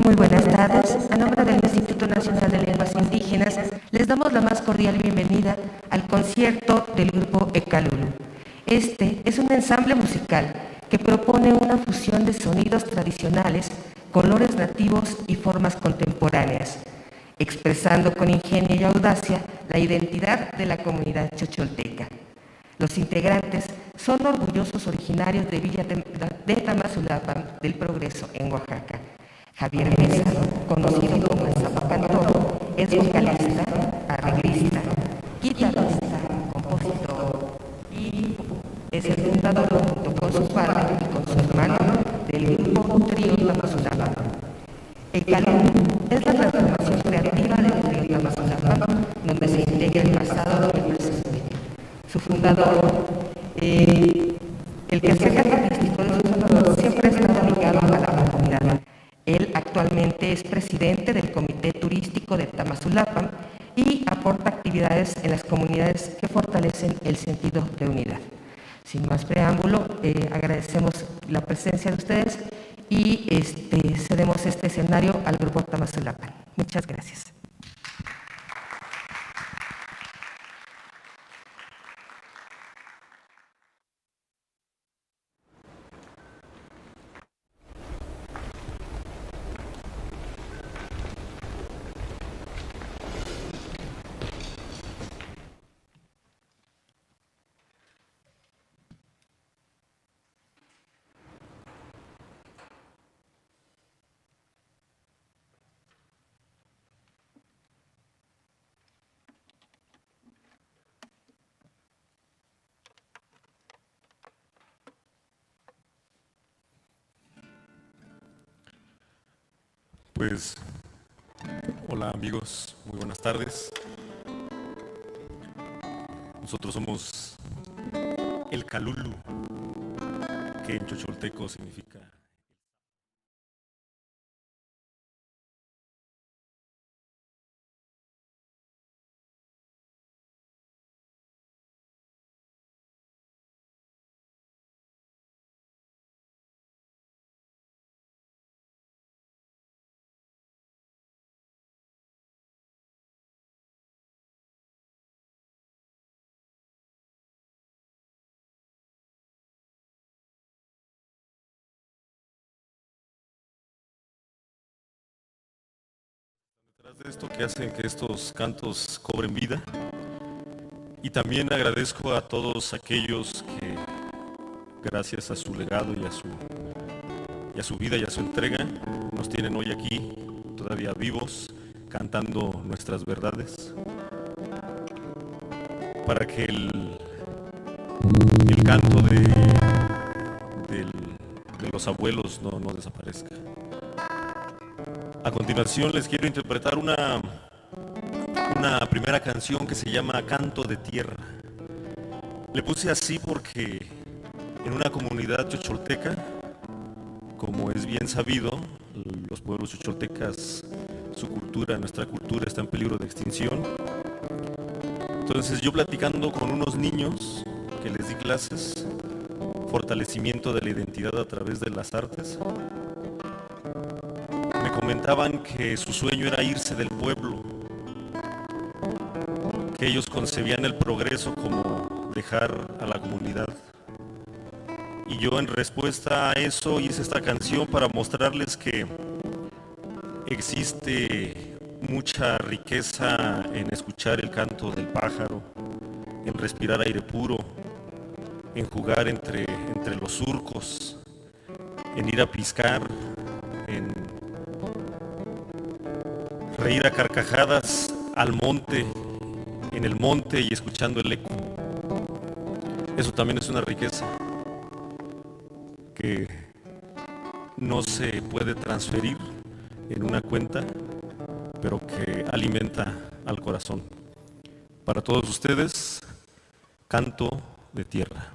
Muy buenas tardes. A nombre del Instituto Nacional de Lenguas Indígenas, les damos la más cordial bienvenida al concierto del grupo Ecalulu. Este es un ensamble musical que propone una fusión de sonidos tradicionales, colores nativos y formas contemporáneas, expresando con ingenio y audacia la identidad de la comunidad chocholteca. Los integrantes son orgullosos originarios de Villa de Tamazulapan del Progreso, en Oaxaca. Javier Mesa, conocido como el Zapacantor, es vocalista, arreglista, guitarrista, compositor y es el fundador, junto con su padre y con su hermano, del grupo Trío Tamazulapan. Ecalulu es la transformación creativa del Trío Tamazulapan, donde se integra el pasado y el presente. Su fundador, el quehacer artístico de su fundador siempre ha estado ligado a la comunidad. Él actualmente es presidente del Comité Turístico de Tamazulapan y aporta actividades en las comunidades que fortalecen el sentido de unidad. Sin más preámbulo, agradecemos la presencia de ustedes y cedemos este escenario al grupo Tamazulapan. Muchas gracias. Pues, hola amigos, muy buenas tardes. Nosotros somos el Calulu, que en chocholteco significa... Detrás de esto que hacen que estos cantos cobren vida. Y también agradezco a todos aquellos que, gracias a su legado y a su vida y a su entrega, nos tienen hoy aquí, todavía vivos, cantando nuestras verdades, para que el canto de los abuelos no desaparezca. A continuación les quiero interpretar una primera canción que se llama Canto de Tierra. Le puse así porque en una comunidad chocholteca, como es bien sabido, los pueblos chocholtecas, su cultura, nuestra cultura está en peligro de extinción. Entonces yo platicando con unos niños que les di clases, fortalecimiento de la identidad a través de las artes, me comentaban que su sueño era irse del pueblo, que ellos concebían el progreso como dejar a la comunidad. Y yo en respuesta a eso hice esta canción para mostrarles que existe mucha riqueza en escuchar el canto del pájaro, en respirar aire puro, en jugar entre los surcos, en ir a piscar, en reír a carcajadas al monte, en el monte y escuchando el eco. Eso también es una riqueza que no se puede transferir en una cuenta, pero que alimenta al corazón. Para todos ustedes, Canto de Tierra.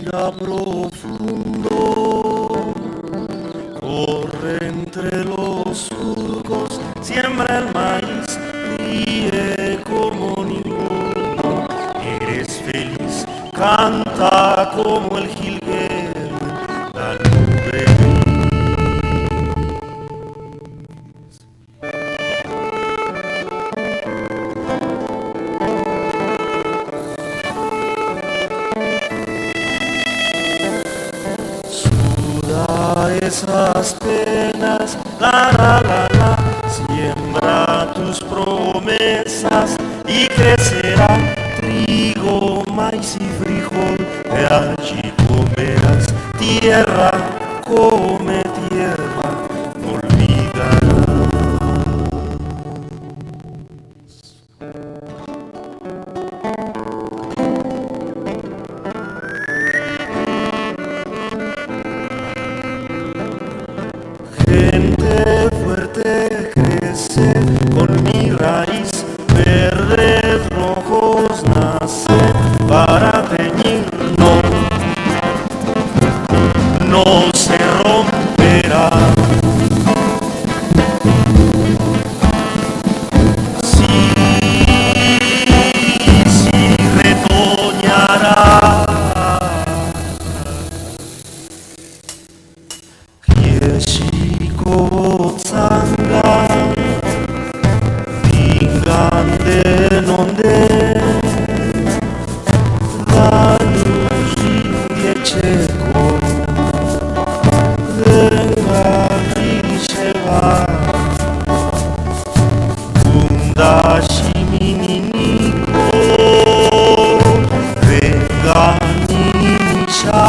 respira profundo, corre entre los surcos, siembra el maíz, ríe como ninguno, eres feliz, canta como el jilguero, la nube gris. Esas penas, la, siembra tus promesas y crecerá trigo, maíz y frijol, de allí comerás tierra, come tierra, no olvidarás. Gente fuerte crece con mi raíz, verdes rojos nacen para teñirnos, no se romperá. Sí, retoñará. Botzanga Dingande nonde Danuji Yecheko Denga Risheva Gunda Shimininiko Denga Nimisha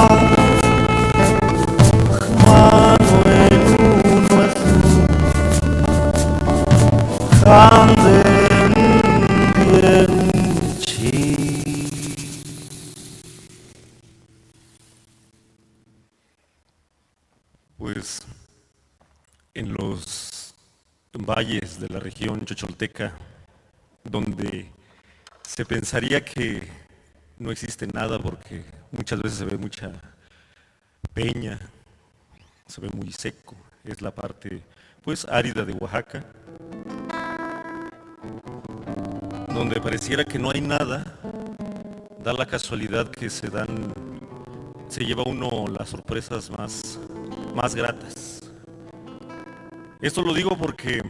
Pues en los valles de la región chocholteca, donde se pensaría que no existe nada porque muchas veces se ve mucha peña, se ve muy seco, es la parte pues árida de Oaxaca, donde pareciera que no hay nada, da la casualidad que se lleva uno las sorpresas más gratas. Esto lo digo porque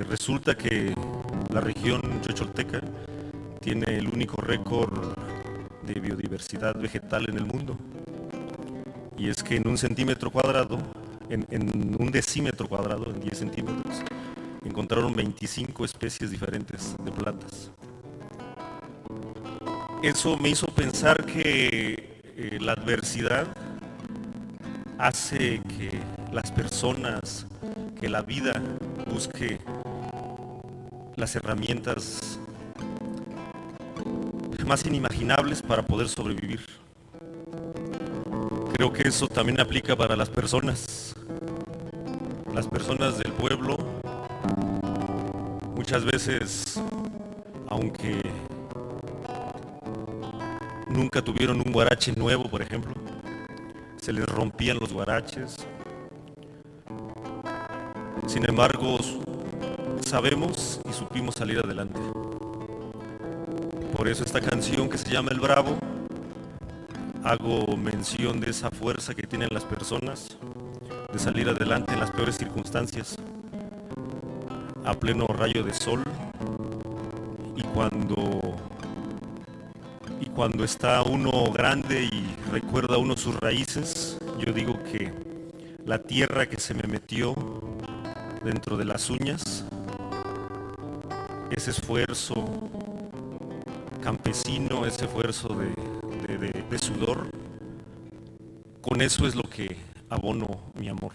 resulta que la región chocholteca tiene el único récord de biodiversidad vegetal en el mundo. Y es que en un centímetro cuadrado, en un decímetro cuadrado, en 10 centímetros, encontraron 25 especies diferentes de plantas. Eso me hizo pensar que la adversidad hace que las personas, que la vida busque las herramientas más inimaginables para poder sobrevivir. Creo que eso también aplica para las personas del pueblo. Muchas veces, aunque nunca tuvieron un guarache nuevo, por ejemplo, se les rompían los guaraches. Sin embargo, sabemos y supimos salir adelante. Por eso esta canción que se llama El Bravo, hago mención de esa fuerza que tienen las personas de salir adelante en las peores circunstancias, a pleno rayo de sol, y cuando está uno grande y recuerda uno sus raíces, yo digo que la tierra que se me metió dentro de las uñas, ese esfuerzo campesino, ese esfuerzo de sudor, con eso es lo que abono mi amor.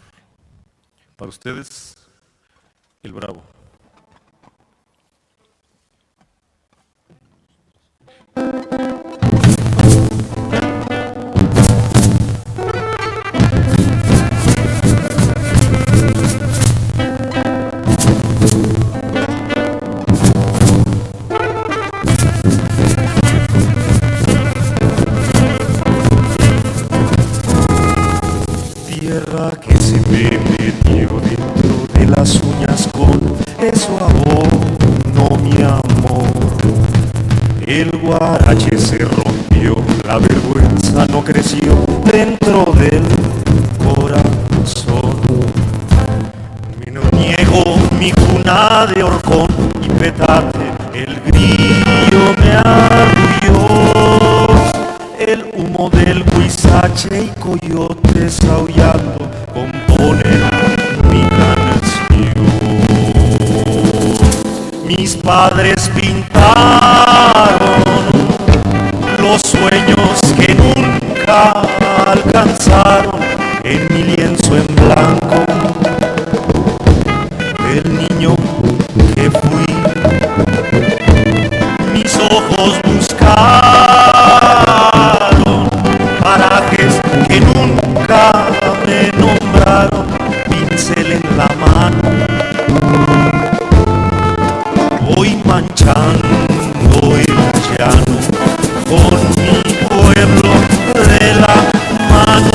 Para ustedes, El Bravo. huarache se rompió, la vergüenza no creció dentro del corazón. Me no niego mi cuna de horcón y petate, el grillo me arrulló. El humo del huizache y coyotes aullando componen mi canción. Mis padres pintaron los sueños que nunca alcanzaron en mi lienzo en blanco. El niño que fui, mis ojos buscaron parajes que nunca me nombraron, pincel en la mano. Voy manchando el llano con mi pueblo de la mano.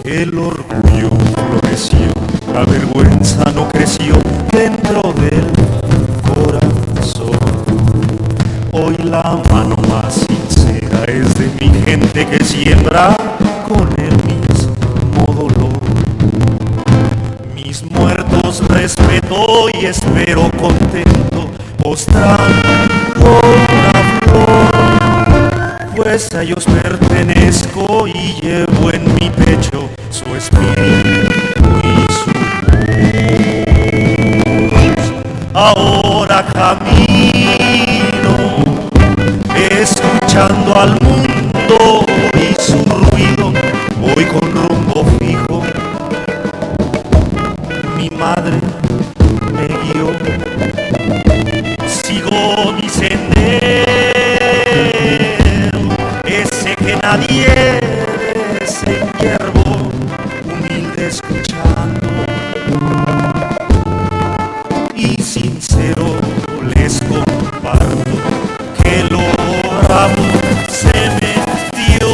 El orgullo floreció, la vergüenza no creció dentro del corazón. Hoy la mano más sincera es de mi gente que siembra con el mismo dolor. Mis muertos respeto y espero contento, postrando una flor. Pues a ellos pertenezco y llevo en mi pecho su espíritu y su voz. Ahora camino, escuchando al mundo y su ruido, voy con rumbo fijo. Mi madre me guió, sigo mi sendero, ese que nadie desenhiervo, humilde escuchando y sincero les comparto que lo bravo se metió.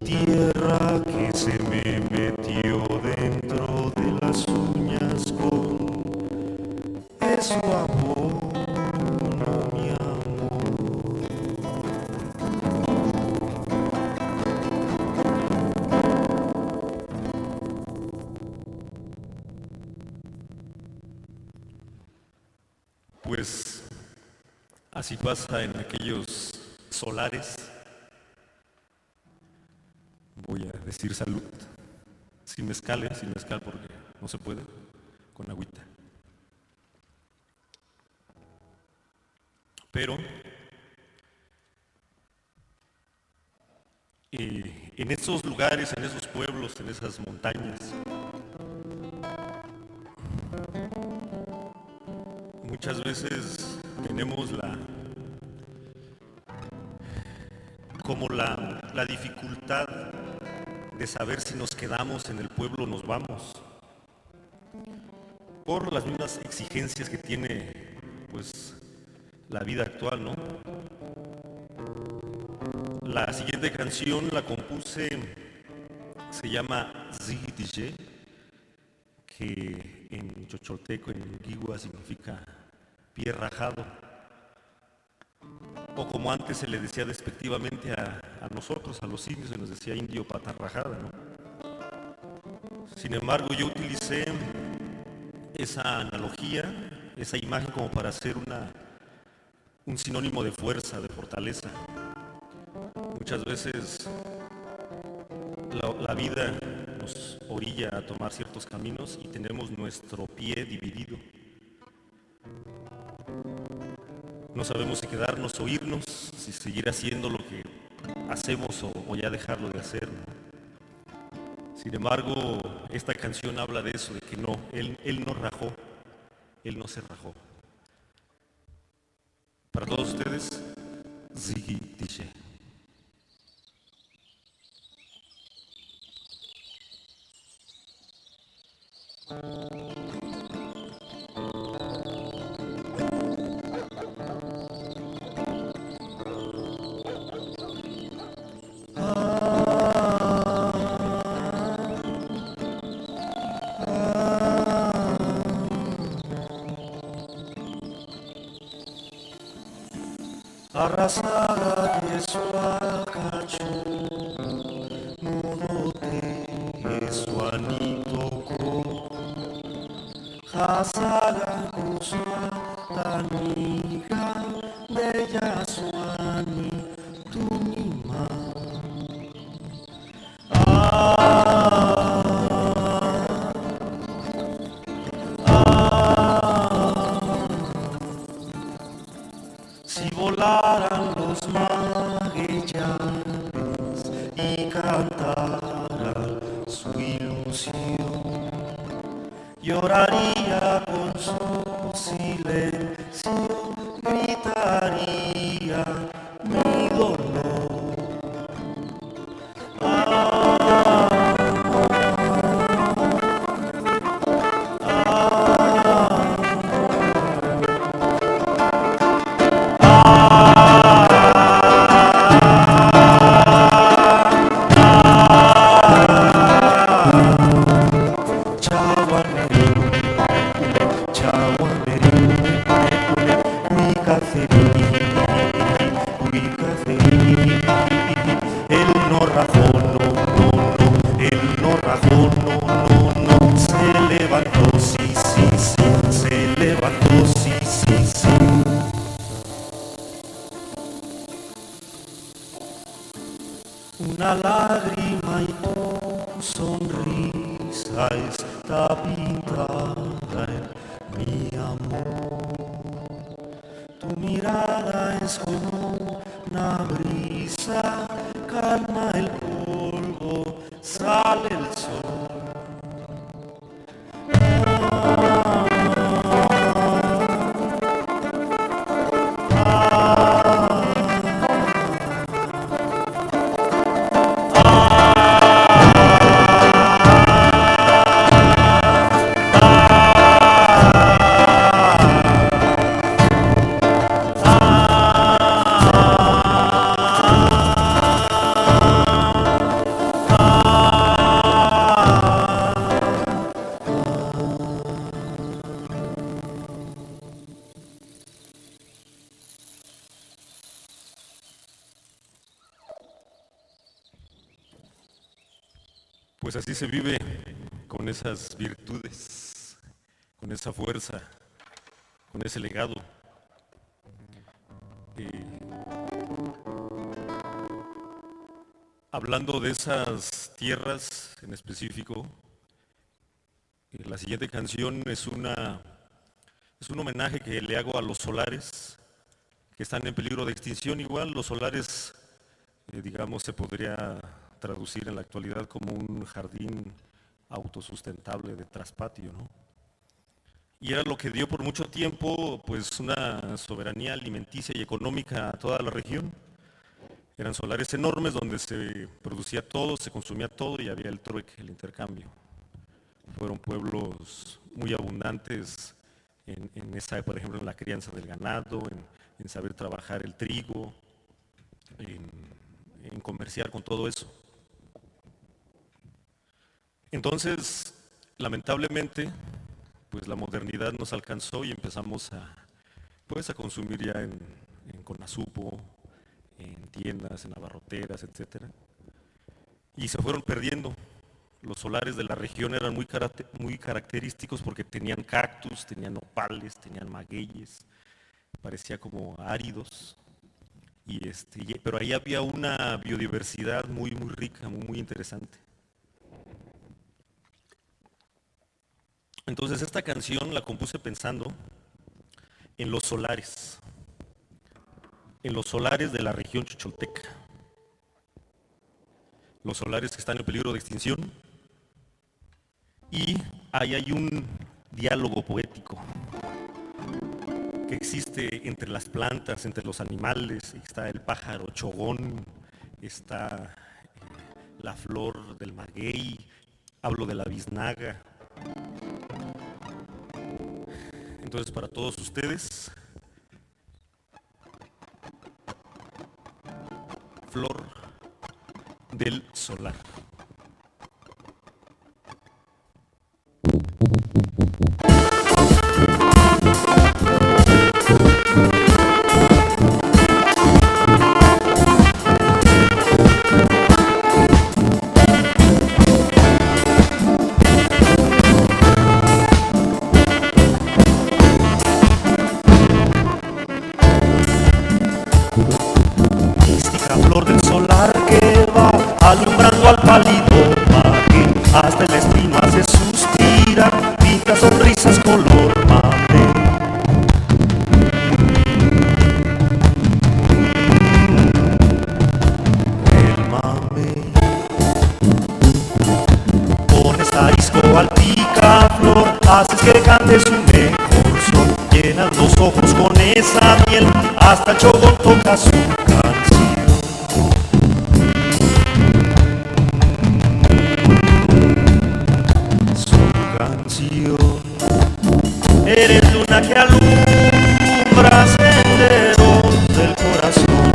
Tierra que se me metió dentro de las uñas con su amor, mi amor. Pues así pasa en aquellos solares. Voy a decir salud, sin mezcal porque no se puede, con agüita. Pero en esos lugares, en esos pueblos, en esas montañas, muchas veces tenemos la dificultad de saber si nos quedamos en el pueblo o nos vamos, por las mismas exigencias que tiene pues la vida actual, ¿no? La siguiente canción la compuse, se llama Ziggy DJ, que en chocholteco, en guigua, significa pie rajado, o como antes se le decía despectivamente a nosotros, a los indios, se nos decía indio pata rajada, ¿no? Sin embargo, yo utilicé esa analogía, esa imagen como para hacer un sinónimo de fuerza, de fortaleza. Muchas veces la vida nos orilla a tomar ciertos caminos y tenemos nuestro pie dividido. No sabemos si quedarnos o irnos, si seguir haciendo lo que hacemos o ya dejarlo de hacer, ¿no? Sin embargo, esta canción habla de eso, de que no, él no rajó, él no se rajó. Para todos ustedes, Ziggy DJ. Arrasada Yesuakachu, Mudote Yesuanitoko, Hasala Kuswa Taniga, Bella Suani, Tunima. Si volaran los magillanes y cantara su ilusión, lloraría con su silencio, gritaría mi dolor. Él no rajó, no, no, no, él no rajó, no, no, no, se levantó, sí, sí, sí, se levantó, sí, sí, sí. Una lágrima y tu sonrisa está pintada en mi amor. Tu mirada es como una brisa, calma el polvo, sale el sol. Pues así se vive con esas virtudes, con esa fuerza, con ese legado. Hablando de esas tierras en específico, la siguiente canción es un homenaje que le hago a los solares, que están en peligro de extinción. Igual los solares, digamos, se podría traducir en la actualidad como un jardín autosustentable de traspatio, ¿no? Y era lo que dio por mucho tiempo pues una soberanía alimenticia y económica a toda la región. Eran solares enormes donde se producía todo, se consumía todo y había el trueque, el intercambio. Fueron pueblos muy abundantes en esa, por ejemplo, en la crianza del ganado, en saber trabajar el trigo, en comerciar con todo eso. Entonces, lamentablemente, pues la modernidad nos alcanzó y empezamos a consumir ya en Conasupo, en tiendas, en abarroteras, etc. Y se fueron perdiendo. Los solares de la región eran muy característicos porque tenían cactus, tenían nopales, tenían magueyes, parecía como áridos. Pero ahí había una biodiversidad muy, muy rica, muy, muy interesante. Entonces esta canción la compuse pensando en los solares de la región chicholteca, los solares que están en peligro de extinción, y ahí hay un diálogo poético que existe entre las plantas, entre los animales. Está el pájaro chogón, está la flor del maguey, hablo de la biznaga, Entonces, para todos ustedes, Flor del Solar. Flor del solar que va alumbrando al pálido mar, hasta el espino hace suspirar, pinta sonrisas color mate. El mame pones arisco al picaflor, haces que cante su mejor son, llenas los ojos con esa miel, hasta el chogón toca su canción. Eres luna que alumbra senderos del corazón,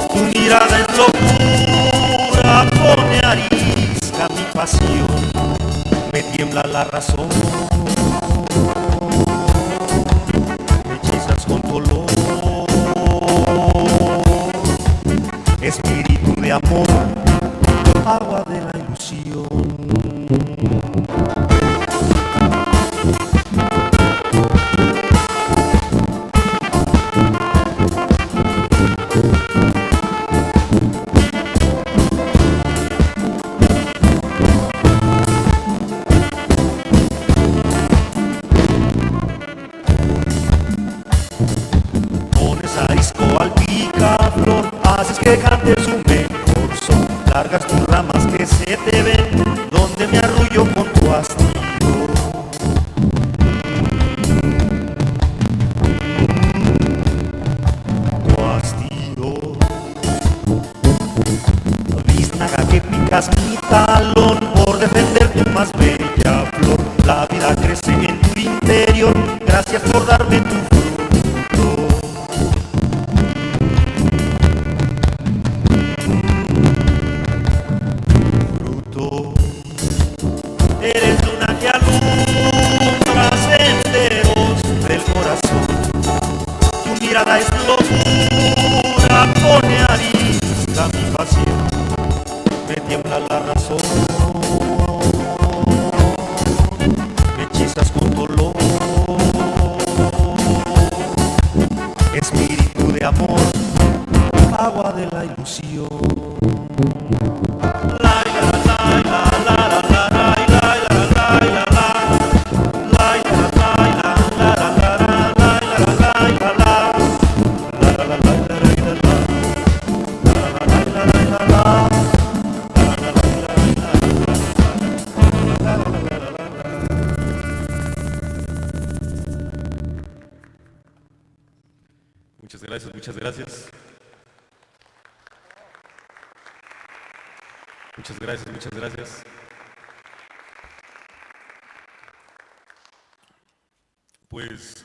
tu mirada es locura, pone arisca mi pasión, me tiembla la razón, me hechizas con dolor, espíritu de amor, agua de la ilusión. Haces que cante su mejor son, largas tus ramas que se te ven, donde me arrullo con tu hastío. Tu hastío. Biznaga que picas mi talón, por defender tu más bella flor, la vida crece en tu interior, gracias por darme tu fruto. Eres luna que alumbra senderos del corazón, tu mirada es locura, pone arisca mi pasión, me tiembla la razón, me hechizas con dolor, espíritu de amor, agua de la ilusión. Muchas gracias, muchas gracias. Muchas gracias, muchas gracias. Pues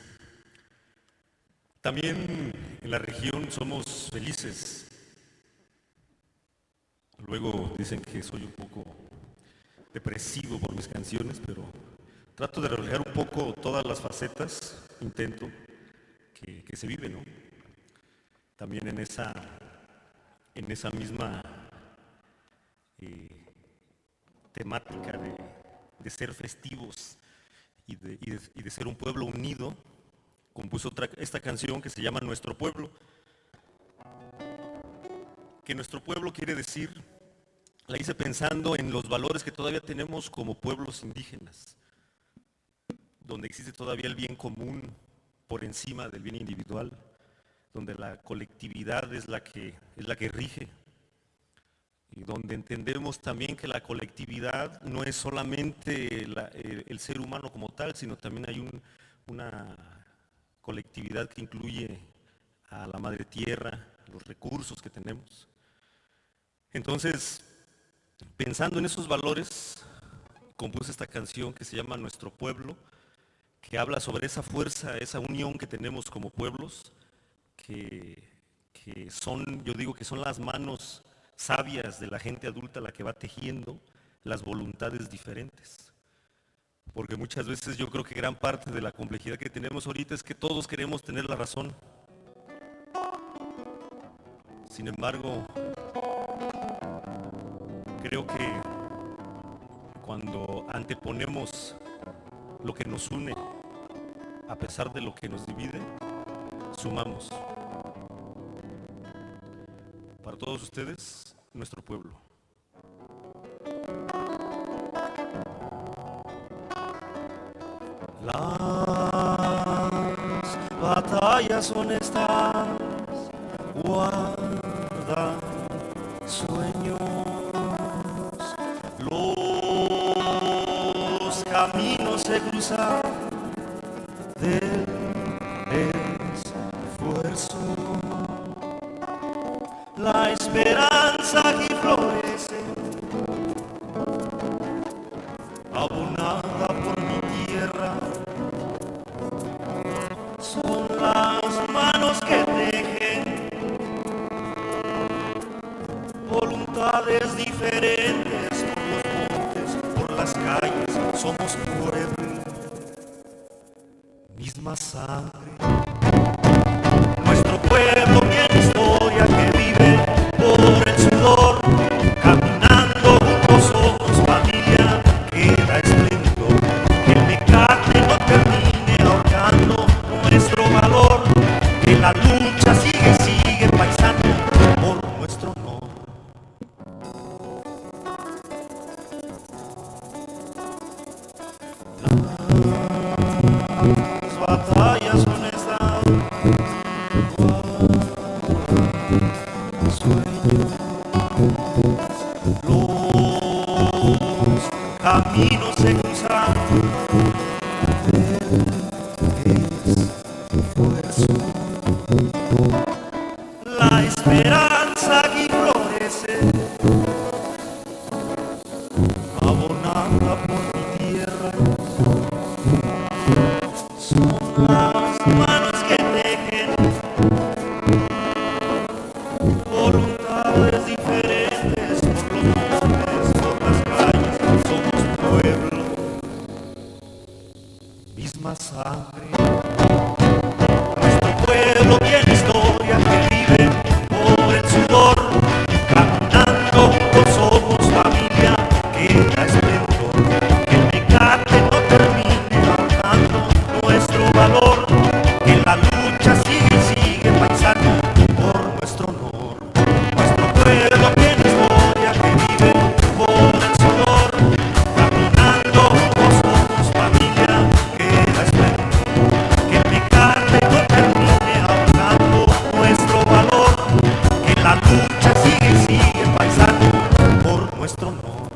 también en la región somos felices. Luego dicen que soy un poco depresivo por mis canciones, pero trato de reflejar un poco todas las facetas, intento que se viven, ¿no? También en esa misma temática de ser festivos y de ser un pueblo unido, compuso esta canción que se llama Nuestro Pueblo. Que nuestro pueblo quiere decir, la hice pensando en los valores que todavía tenemos como pueblos indígenas, donde existe todavía el bien común por encima del bien individual, donde la colectividad es la que rige, y donde entendemos también que la colectividad no es solamente el ser humano como tal, sino también hay una colectividad que incluye a la madre tierra, los recursos que tenemos. Entonces, pensando en esos valores, compuse esta canción que se llama Nuestro Pueblo, que habla sobre esa fuerza, esa unión que tenemos como pueblos, que son, yo digo que son las manos sabias de la gente adulta la que va tejiendo las voluntades diferentes. Porque muchas veces yo creo que gran parte de la complejidad que tenemos ahorita es que todos queremos tener la razón. Sin embargo, creo que cuando anteponemos lo que nos une a pesar de lo que nos divide, sumamos. Para todos ustedes, nuestro pueblo. Las batallas honestas guardan sueños, los caminos se cruzan del esfuerzo, la esperanza que florece, abonada por mi tierra, son las manos que tejen voluntades diferentes por los montes, por las calles, somos pueblo, misma sangre. Nuestro pueblo tiene historia que vive por el sudor, caminando juntos somos familia, queda espléndido, que el mecate no termine ahorcando nuestro valor, que la lucha sigue paisano por nuestro honor. Las batallas honestas sueños, los caminos se cruzan del esfuerzo, la esperanza que florece, abonada por mi tierra, son las manos que tejen voluntades diferentes por los montes, por las calles, somos pueblo, misma sangre. Nuestro pueblo tiene historia que vive por el sudor, caminando juntos somos familia, queda esplendor, que el mecate no termine ahorcando nuestro valor, que la lucha sigue paisano por nuestro honor. Nuestro pueblo tiene historia que vive por el sudor, caminando juntos somos familia, queda esplendor, que el mecate no termine ahorcando nuestro valor, que la lucha sigue paisano por nuestro honor,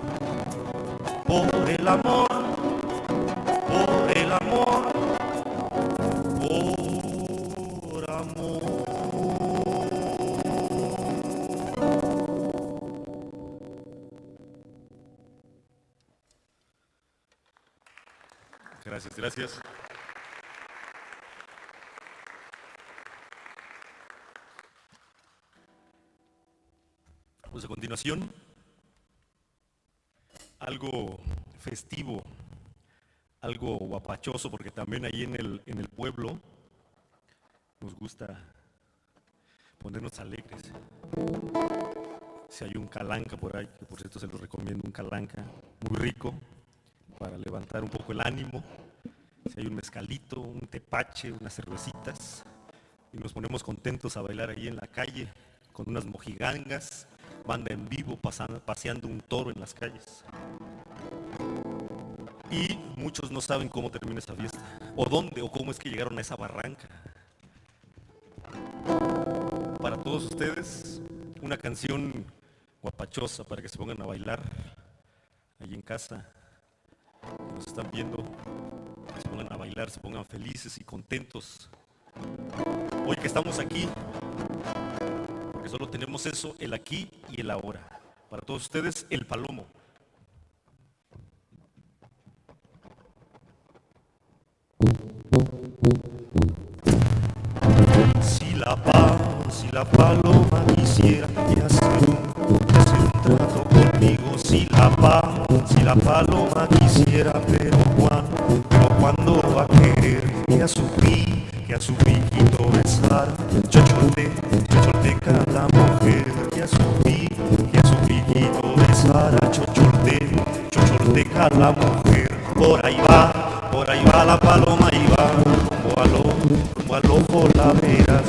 por el amor, por el amor, por amor. Gracias, gracias. Pues a continuación, algo festivo, algo guapachoso, porque también ahí en el pueblo nos gusta ponernos alegres. Si hay un calanca por ahí, que por cierto se los recomiendo, un calanca muy rico para levantar un poco el ánimo. Si hay un mezcalito, un tepache, unas cervecitas, y nos ponemos contentos a bailar ahí en la calle con unas mojigangas, banda en vivo, paseando un toro en las calles. Y muchos no saben cómo termina esa fiesta, o dónde, o cómo es que llegaron a esa barranca. Para todos ustedes, una canción guapachosa para que se pongan a bailar ahí en casa, que nos están viendo, que se pongan a bailar, se pongan felices y contentos. Hoy que estamos aquí, porque solo tenemos eso, el aquí y el ahora. Para todos ustedes, el palomo. Si la paloma quisiera y hacer un trato conmigo, si la paloma quisiera, pero cuando va a querer que a su piquito besar, chocholteca la mujer, que a su piquito besar, chocholteca la mujer, por ahí va la paloma y va rumbo a lo coladeras,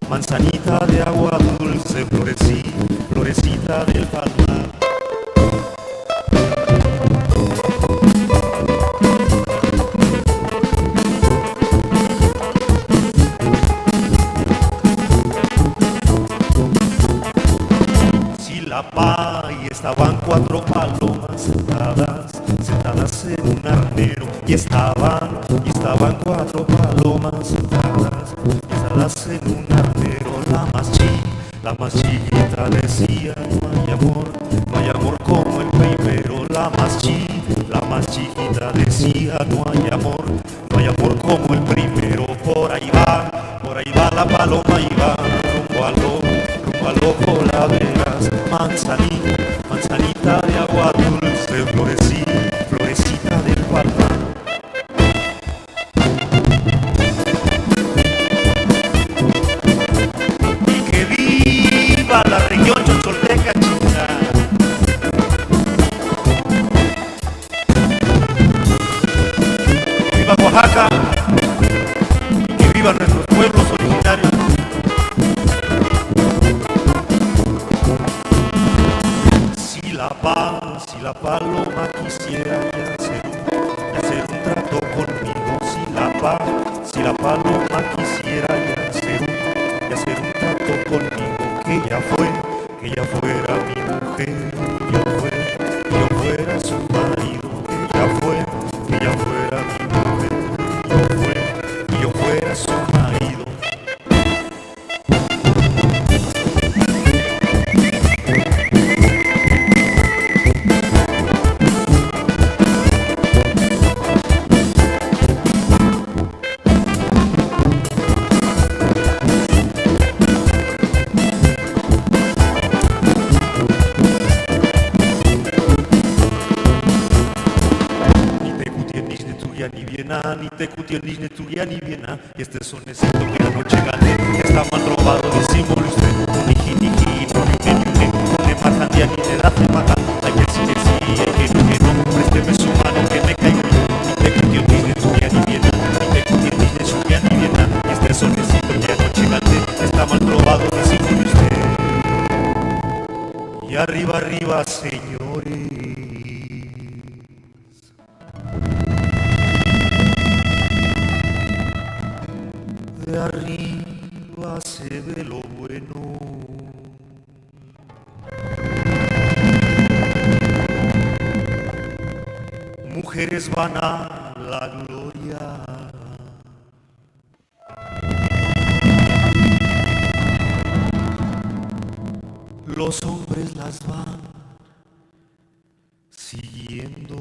manzanita de agua dulce, florecita del palmar. Y estaban cuatro palomas sentadas en un arnero, y estaban cuatro palomas sentadas en un arnero. La más chiquita decía, no hay amor como el primero. La más chiquita decía, no hay amor como el primero. Por ahí va la paloma y va rumbo a lo coladeras, manzanita de agua dulce, florecita del palmar. Y que viva la región chocholteca chica. Que viva Oaxaca, que viva nuestros pueblos originarios. Si la paloma quisiera y hacer un trato conmigo, si la paloma quisiera y hacer un trato conmigo, que ella fuera mi mujer, que yo fuera su marido, que ella fuera mi mujer, que yo fuera su marido. Ni te cutienis ni tuya ni viena, y este sonecito que anoche gané está mal robado, decímosle usted. Un niji, no le matan ya ni le da de matar. Hay que sí, hay que no, présteme su mano que me caigo yo. Ni te cutienis ni tuya ni viena, ni te cutienis ni tuya ni viena, y este sonecito que anoche gané está mal robado, decímosle usted. Y arriba, señores. De arriba se ve lo bueno. Mujeres van a la gloria. Los hombres las van siguiendo.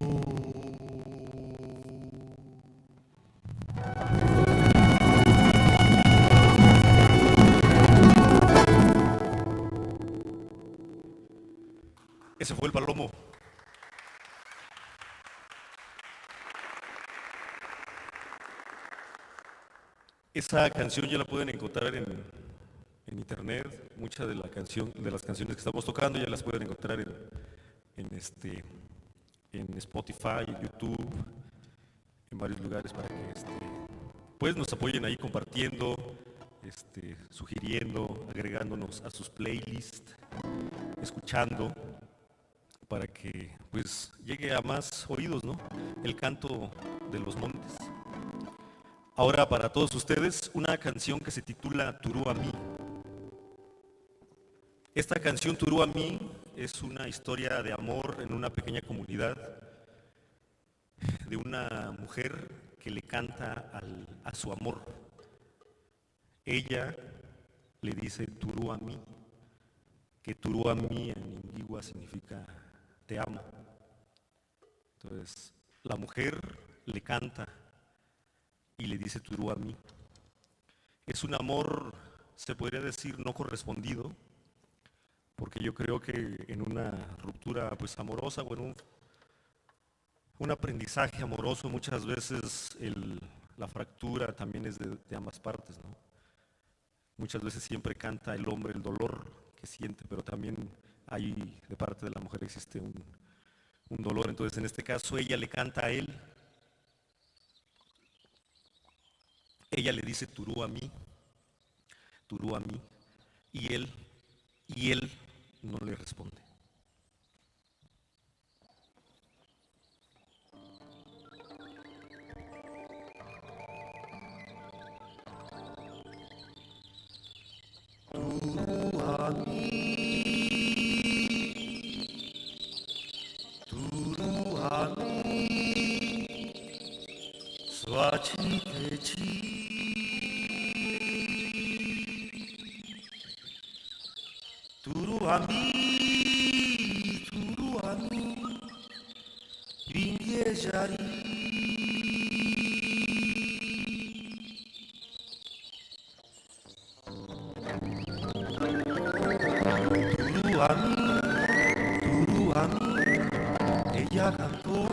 Ese fue el Palomo. Esa canción ya la pueden encontrar en internet. Muchas de las canciones que estamos tocando ya las pueden encontrar en Spotify, en YouTube, en varios lugares, para que pues nos apoyen ahí compartiendo, sugiriendo, agregándonos a sus playlists, escuchando, para que pues llegue a más oídos, ¿no? El canto de los montes. Ahora para todos ustedes una canción que se titula Turú a mí. Esta canción Turú a mí es una historia de amor en una pequeña comunidad de una mujer que le canta a su amor. Ella le dice Turú a mí, que Turú a mí en Indigua significa te amo. Entonces, la mujer le canta y le dice Turú a mí. Es un amor, se podría decir, no correspondido, porque yo creo que en una ruptura pues amorosa o en un aprendizaje amoroso muchas veces la fractura también es de ambas partes, ¿no? Muchas veces siempre canta el hombre el dolor que siente, pero también hay de parte de la mujer existe un dolor. Entonces en este caso ella le canta a él, ella le dice Turú a mí, y él no le responde. Ella cantó,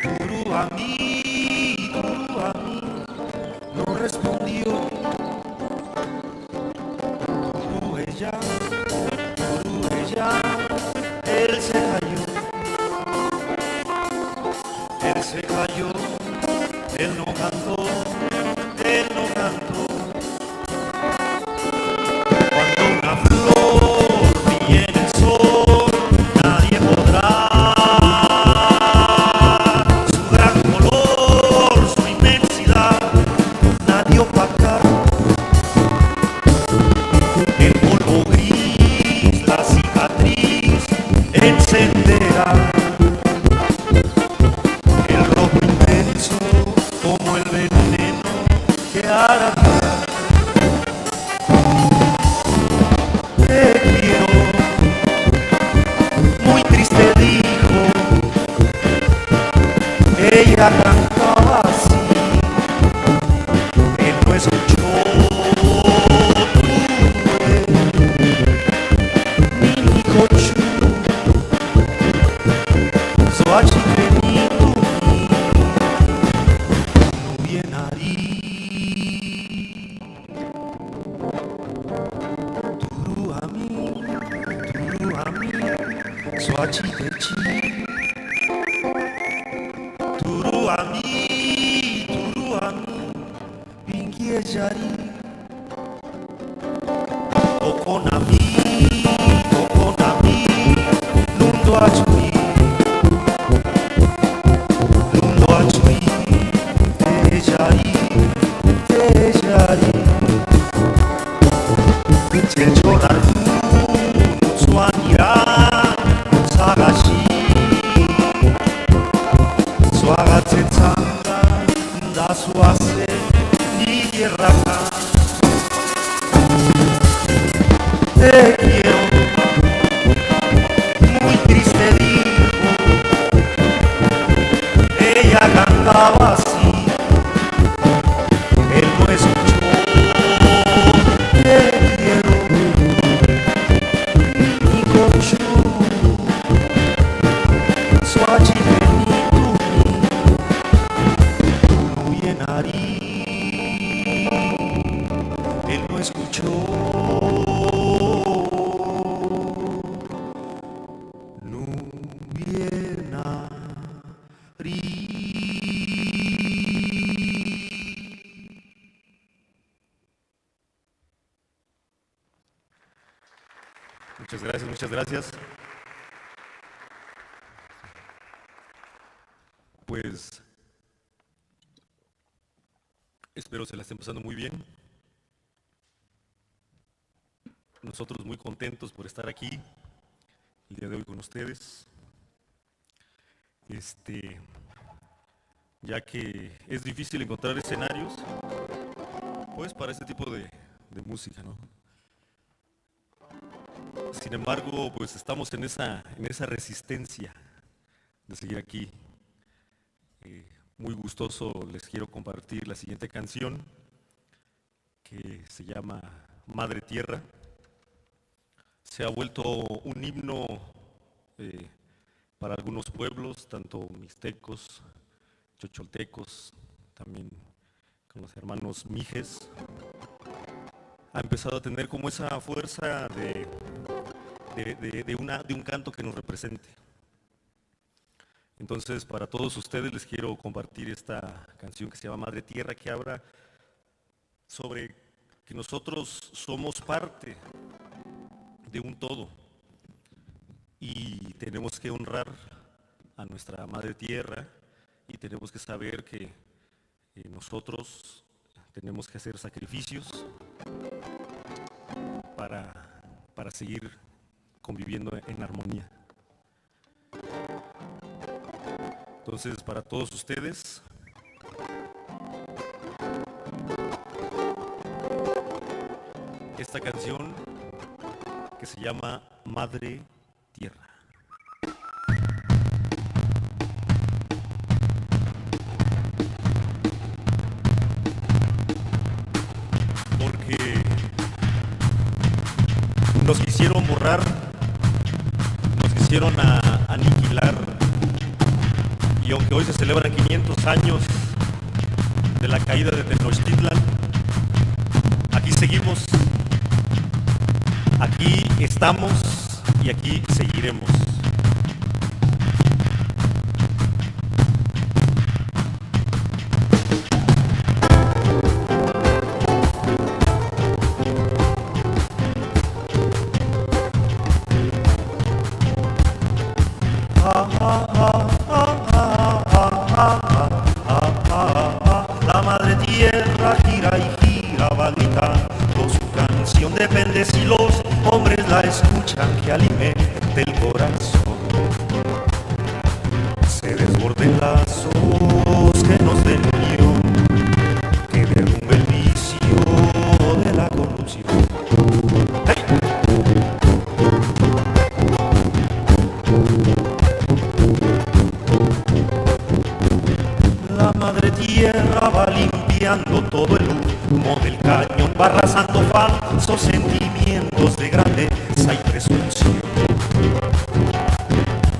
Turú a mí, no respondió. Turú ella, él se cayó, él no cantó. Cuando una flor brille en el sol, nadie podrá su gran color, su inmensidad, nadie opacar. El polvo gris, la cicatriz encenderá. El rojo inmenso como el veneno que hará. Te quiero, muy triste dijo, ella cantaba así, él no escuchó, ni cochu, soachi benito, no vienarí. Turú a mí, soachi techi. Turú a mí, pinkie jari. Okonami, nundo achui, te jari. Chenchonar suanira, sagashi, suagatzetsanga, da suase, nigierraka. Te quiero, muy triste dijo, ella cantaba así, él no escuchó. Te quiero, mi cochu, soachi benito, no vienarí, él no escuchó, no vienarí. Muchas gracias. Pues espero se la estén pasando muy bien. Nosotros muy contentos por estar aquí el día de hoy con ustedes. Ya que es difícil encontrar escenarios, pues para este tipo de música, ¿no? Sin embargo, pues estamos en esa resistencia de seguir aquí muy gustoso les quiero compartir la siguiente canción que se llama Madre Tierra. Se ha vuelto un himno para algunos pueblos, tanto mixtecos, chocholtecos, también con los hermanos mijes. Ha empezado a tener como esa fuerza de un canto que nos represente. Entonces, para todos ustedes les quiero compartir esta canción que se llama Madre Tierra, que habla sobre que nosotros somos parte de un todo y tenemos que honrar a nuestra Madre Tierra y tenemos que saber que nosotros tenemos que hacer sacrificios para seguir conviviendo en armonía. Entonces, para todos ustedes, esta canción que se llama Madre Tierra. Porque nos quisieron borrar, nos quisieron aniquilar. Y aunque hoy se celebran 500 años de la caída de Tenochtitlan, aquí seguimos, aquí estamos y aquí seguiremos. La madre tierra gira y gira, va gritando su canción. Depende si los hombres la escuchan, que alimente el corazón. Se desborden lazos que nos den unión, que derrumbe el vicio de la corrupción. ¡Hey! La madre tierra va limpiando todo el humo del cañón, va arrasando falsos sentimientos de grandeza y presunción.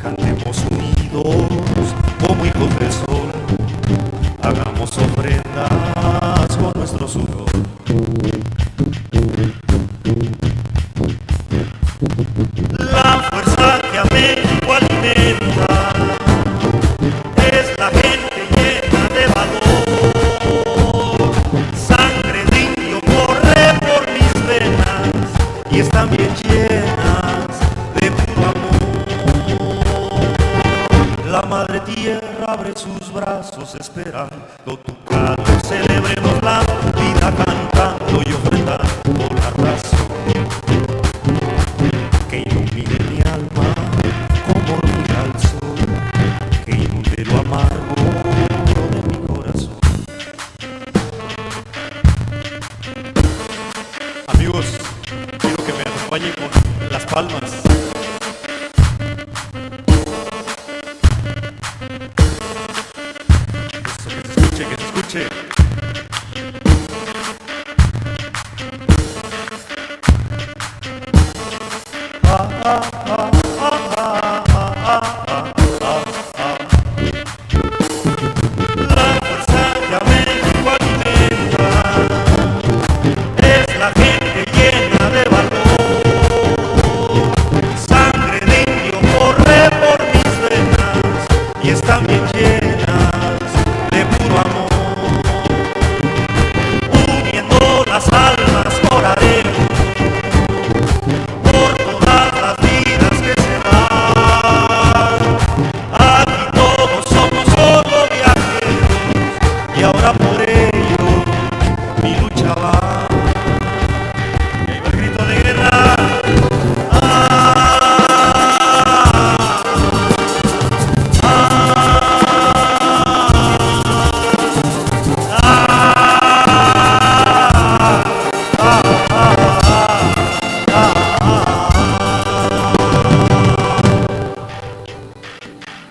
Cantemos unidos como hijos del sol, hagamos ofrendas con nuestro sudor. La fuerza que a México alimenta es la gente llena de valor. Sangre de indio corre por mis venas y están bien llenas de puro amor. La madre tierra abre sus brazos esperando tu calor. Celebremos la vida cantando y ofrendando la razón que ilumine mi alma como brilla el sol, que inunde lo amargo de mi corazón. Amigos, quiero que me acompañen con las palmas. Eso, que se escuche. La fuerza que a México alimenta es la gente llena de valor. Sangre de indio corre por mis venas y están bien llenas de puro amor. Uniendo las almas oraremos por todas las vidas que se van. Aquí todos somos solo viajeros y ahora por ello mi lucha va. Y ahí va el grito de guerra.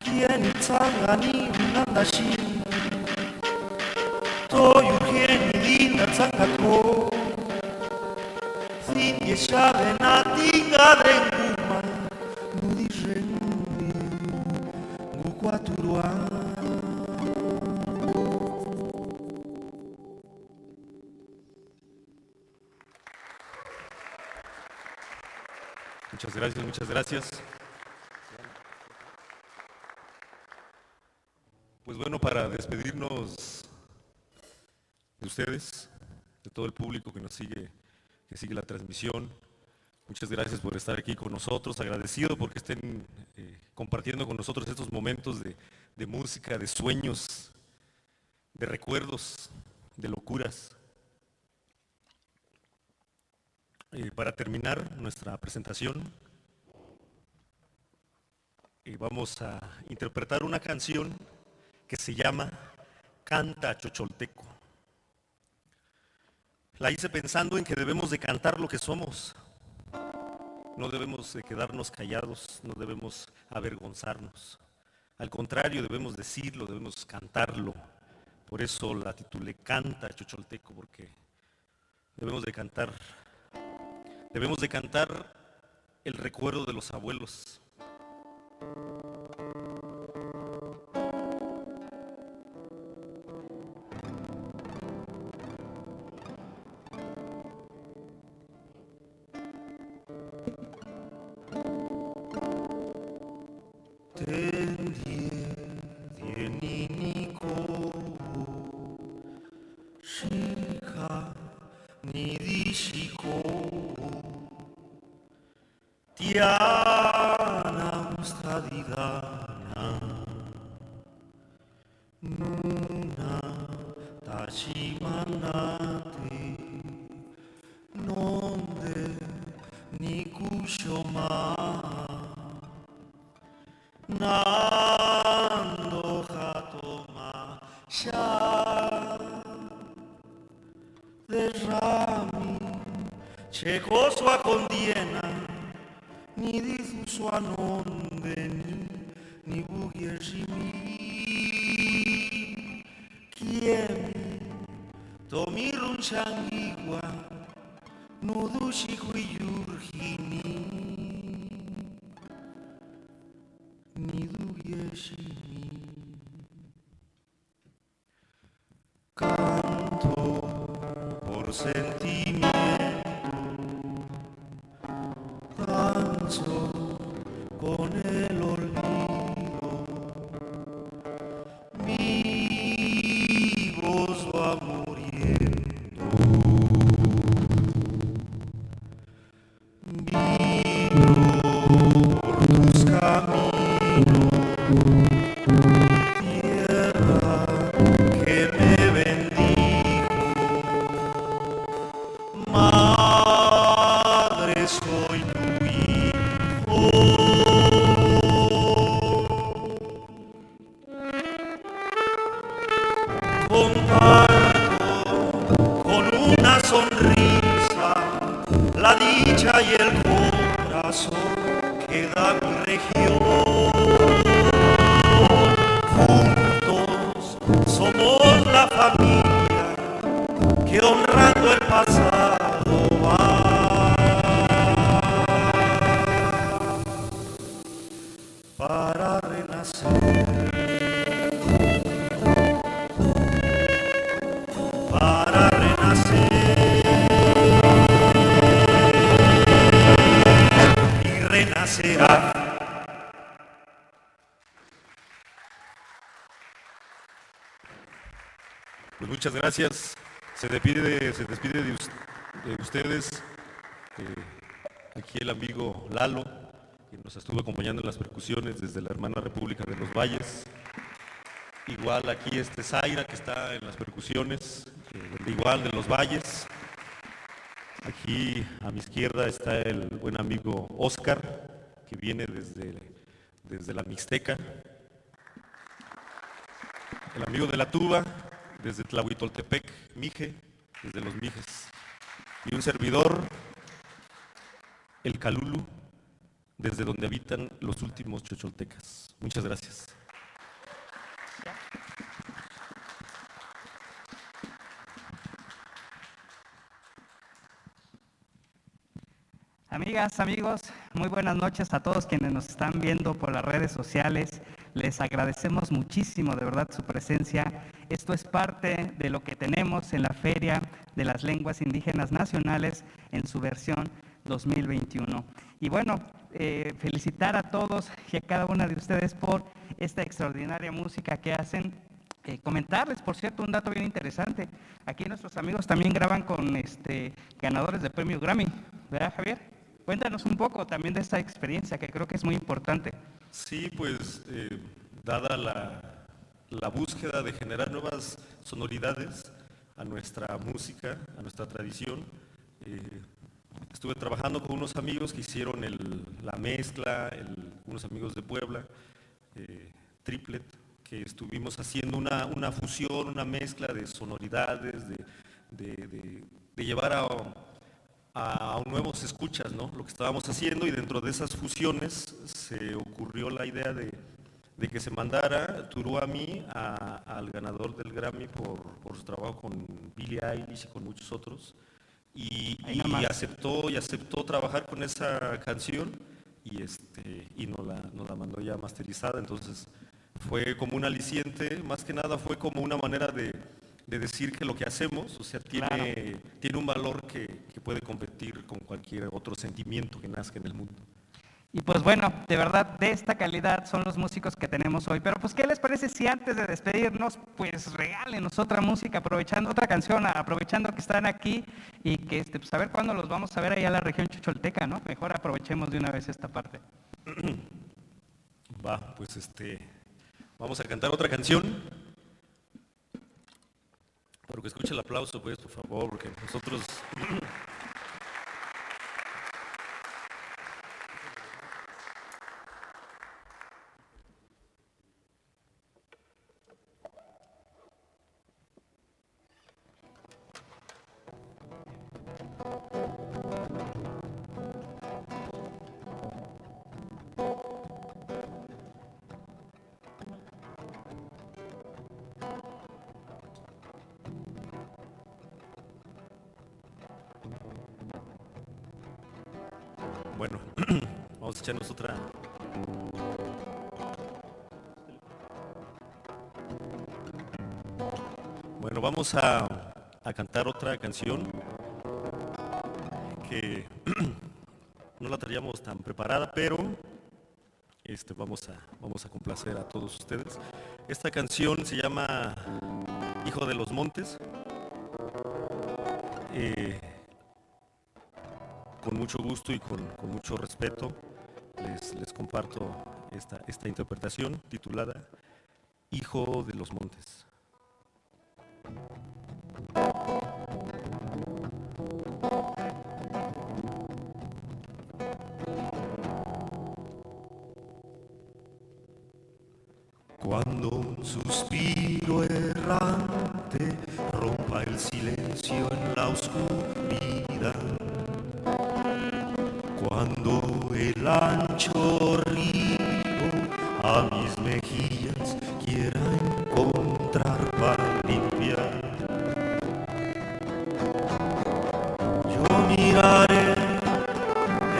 Quien Tsangani Nandashin Sacacó, sin llave natinga drenguma, nudi rendi, guquaturua. Muchas gracias, muchas gracias. Pues bueno, para despedirnos de ustedes, de todo el público que sigue la transmisión, muchas gracias por estar aquí con nosotros, agradecido porque estén compartiendo con nosotros estos momentos de música, de sueños, de recuerdos, de locuras. Para terminar nuestra presentación, vamos a interpretar una canción que se llama Canta Chocholteco. La hice pensando en que debemos de cantar lo que somos. No debemos de quedarnos callados, no debemos avergonzarnos. Al contrario, debemos decirlo, debemos cantarlo. Por eso la titulé Canta Chocholteco, porque debemos de cantar el recuerdo de los abuelos. Tiana Ustadigana Nuna Tashimanate Nonde Nikushoma Nando Hatoma Sha Derrami Chekoswa Condiena ni dizu suanonde ni bugierjimi kiemi tomirun shangigua nudushi kuyurjini ni dugierjimi canto por sentimiento con el olvido, mi voz va muriendo, vibro por tus caminos, tierra que me bendijo, madre soy tu con una sonrisa la dicha y el corazón que da mi región. Juntos somos la familia que honrando el pasado va para renacer. Será. Pues muchas gracias. Se despide de ustedes aquí el amigo Lalo, que nos estuvo acompañando en las percusiones desde la hermana República de los Valles. Igual aquí Zaira, que está en las percusiones, igual de los Valles. Aquí a mi izquierda está el buen amigo Oscar, que viene desde la Mixteca. El amigo de la tuba, desde Tlahuitoltepec, Mije, desde los Mijes. Y un servidor, el Calulu, desde donde habitan los últimos chocholtecas. Muchas gracias. amigas, amigos, muy buenas noches a todos quienes nos están viendo por las redes sociales. Les agradecemos muchísimo, de verdad, su presencia. Esto es parte de lo que tenemos en la Feria de las Lenguas Indígenas Nacionales en su versión 2021. Y bueno, felicitar a todos y a cada una de ustedes por esta extraordinaria música que hacen. Comentarles, por cierto, un dato bien interesante. Aquí nuestros amigos también graban con ganadores de premio Grammy, ¿verdad, Javier? Cuéntanos un poco también de esta experiencia que creo que es muy importante. Sí, pues dada la búsqueda de generar nuevas sonoridades a nuestra música, a nuestra tradición, estuve trabajando con unos amigos que hicieron la mezcla, unos amigos de Puebla, Triplet, que estuvimos haciendo una fusión, una mezcla de sonoridades, de llevar a nuevos escuchas, ¿no? Lo que estábamos haciendo, y dentro de esas fusiones se ocurrió la idea de que se mandara Turuami al ganador del Grammy por su trabajo con Billie Eilish y con muchos otros, y aceptó trabajar con esa canción y nos la mandó ya masterizada. Entonces fue como un aliciente, más que nada fue como una manera de decir que lo que hacemos, o sea, tiene un valor que puede competir con cualquier otro sentimiento que nazca en el mundo. Y pues bueno, de verdad, de esta calidad son los músicos que tenemos hoy. Pero pues, ¿qué les parece si antes de despedirnos, pues regálenos otra música, aprovechando otra canción, aprovechando que están aquí y que pues a ver cuándo los vamos a ver allá a la región chucholteca, ¿no? Mejor aprovechemos de una vez esta parte. Va, pues vamos a cantar otra canción. Pero que escuche el aplauso, pues, por favor, porque nosotros... Bueno, vamos a echarnos otra. Bueno, vamos a cantar otra canción que no la traíamos tan preparada, pero vamos a complacer a todos ustedes. Esta canción se llama Hijo de los Montes. Con mucho gusto y con mucho respeto les comparto esta interpretación titulada Hijo de los Montes. Cuando un suspiro errante rompa el silencio en la oscuridad, cuando el ancho río a mis mejillas quiera encontrar para limpiar, yo miraré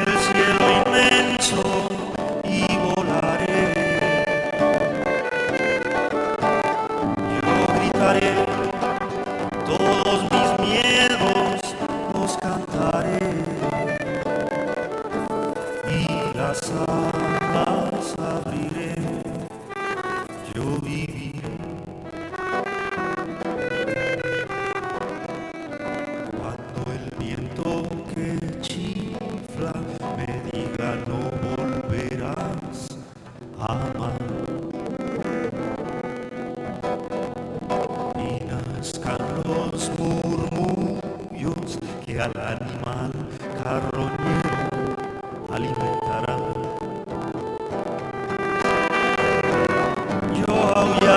el cielo inmenso y volaré. Yo gritaré todos mis miedos, los cantaré. Y las alas abriré, yo viviré. Cuando el viento que chifla me diga no volverás a amar, y nazcan los murmullos que al animal carroñero alimentará. Yo aullaré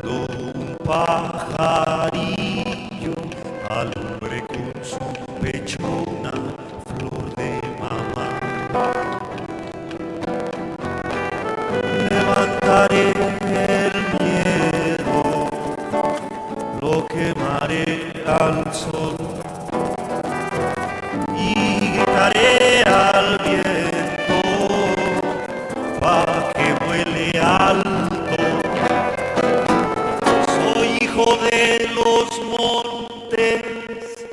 cuando un pajarillo alumbre con su pecho una flor de mamá. Levantaré el miedo, lo quemaré al sol y gritaré al viento pa' que vuele alto. Soy hijo de los montes,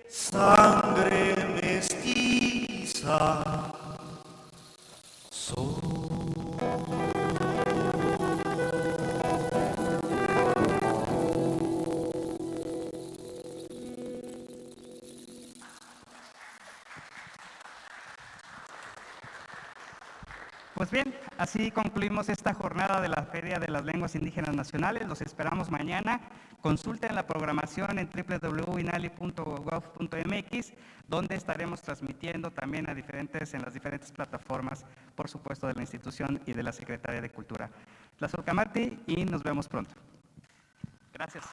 sangre mestiza. Pues bien, así concluimos esta jornada de la Feria de las Lenguas Indígenas Nacionales. Los esperamos mañana. Consulten la programación en www.inali.gov.mx, donde estaremos transmitiendo también en las diferentes plataformas, por supuesto, de la institución y de la Secretaría de Cultura. Tlazolcamati, y nos vemos pronto. Gracias.